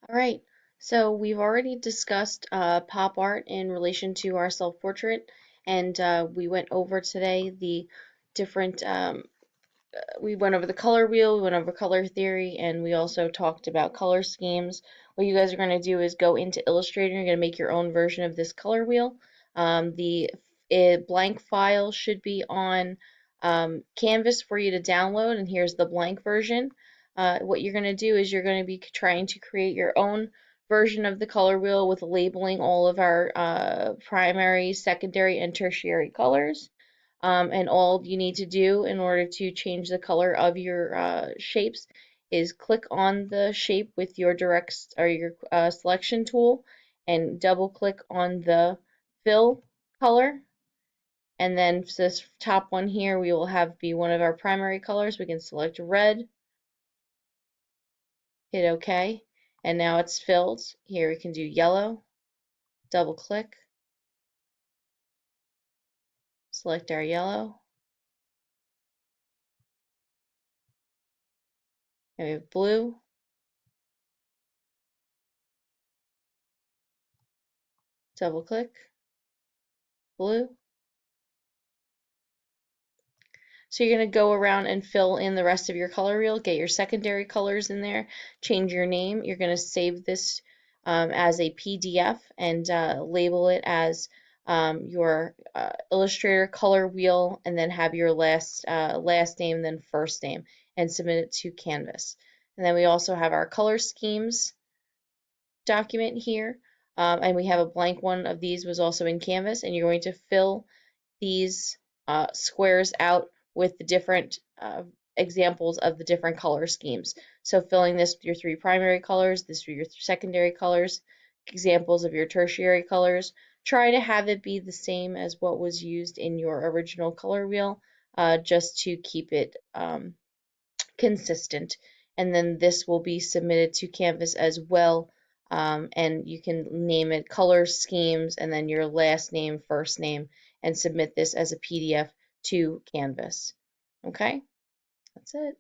All right, so we've already discussed pop art in relation to our self-portrait, and we went over today the different, we went over the color wheel, we went over color theory, and we also talked about color schemes. What you guys are going to do is go into Illustrator, you're going to make your own version of this color wheel. The blank file should be on Canvas for you to download, and here's the blank version. What you're going to do is you're going to be trying to create your own version of the color wheel with labeling all of our primary, secondary, and tertiary colors. And all you need to do in order to change the color of your shapes is click on the shape with your direct or your selection tool and double click on the fill color. And then this top one here we will have be one of our primary colors. We can select red, hit OK, and now it's filled. Here we can do yellow, double click, select our yellow, and we have blue, double click, blue. So you're going to go around and fill in the rest of your color wheel, get your secondary colors in there, change your name. You're going to save this as a PDF and label it as your Illustrator color wheel, and then have your last name, then first name, and submit it to Canvas. And then we also have our color schemes document here, and we have a blank one of these was also in Canvas, and you're going to fill these squares out with the different examples of the different color schemes. So filling this with your three primary colors, this with your secondary colors, examples of your tertiary colors. Try to have it be the same as what was used in your original color wheel, just to keep it consistent. And then this will be submitted to Canvas as well. And you can name it color schemes and then your last name, first name, and submit this as a PDF to Canvas. Okay, that's it.